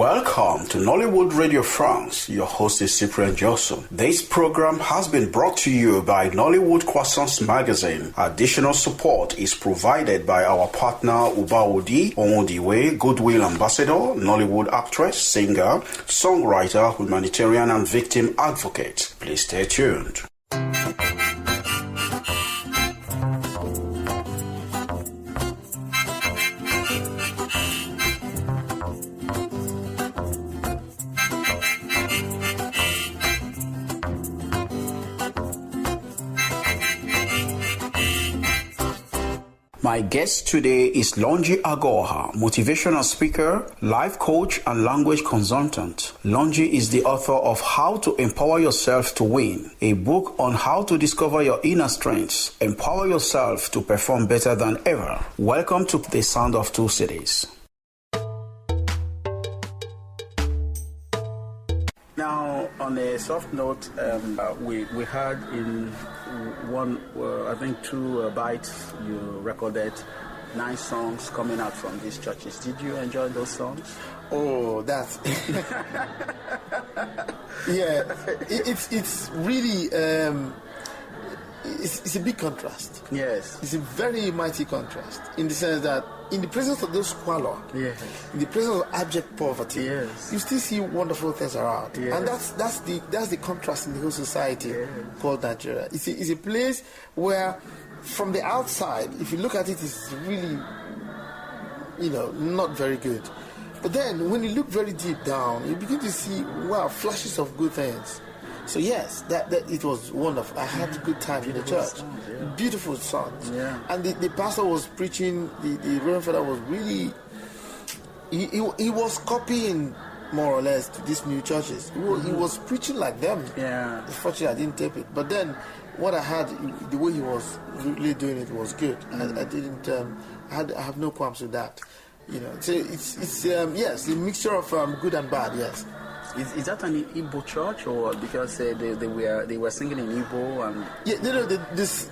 Welcome to Nollywood Radio France. Your host is Cyprian Joseph. This program has been brought to you by Nollywood Croissants Magazine. Additional support is provided by our partner Ubaodi Onwodiwe, Goodwill Ambassador, Nollywood actress, singer, songwriter, humanitarian and victim advocate. Please stay tuned. My guest today is Lonji Agoha, motivational speaker, life coach, and language consultant. Lonji is the author of How to Empower Yourself to Win, a book on how to discover your inner strengths, empower yourself to perform better than ever. Welcome to The Sound of Two Cities. Now, on a soft note, we heard in one, I think 2 bites, you recorded 9 songs coming out from these churches. Did you enjoy those songs? Oh, that's yeah. It's really it's a big contrast. Yes, it's a very mighty contrast in the sense that in the presence of those squalor, yes, in the presence of abject poverty, yes, you still see wonderful things around, yes, and that's the contrast in the whole society, yes, called Nigeria. It's a place where, from the outside, if you look at it, it's really, not very good. But then, when you look very deep down, you begin to see, flashes of good things. So yes, that it was wonderful. I had a good time in the church. Songs, yeah. Beautiful songs. Yeah. And the pastor was preaching, the Reverend Father was really, he was copying more or less to these new churches. He was preaching like them. Yeah. Unfortunately, I didn't tape it. But then, what I had, the way he was really doing it was good. I didn't, I have no qualms with that. So it's yes, a mixture of good and bad, yes. Is that an Igbo church, or because they were singing in Igbo and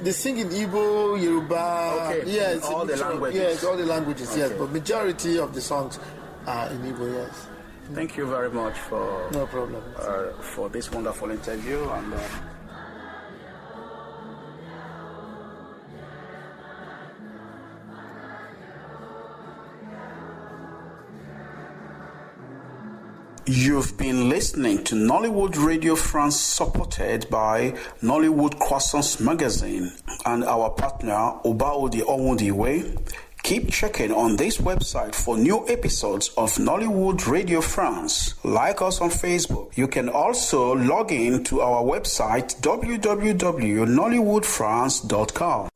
they sing in Igbo, Yoruba, okay, yes, all the languages. Yes, all the languages, okay. Yes, but majority of the songs are in Igbo, yes. Thank you very much for no problem for this wonderful interview and. You've been listening to Nollywood Radio France, supported by Nollywood Croissants Magazine and our partner Ubaodi Onwodiwe. Keep checking on this website for new episodes of Nollywood Radio France. Like us on Facebook. You can also log in to our website www.nollywoodfrance.com.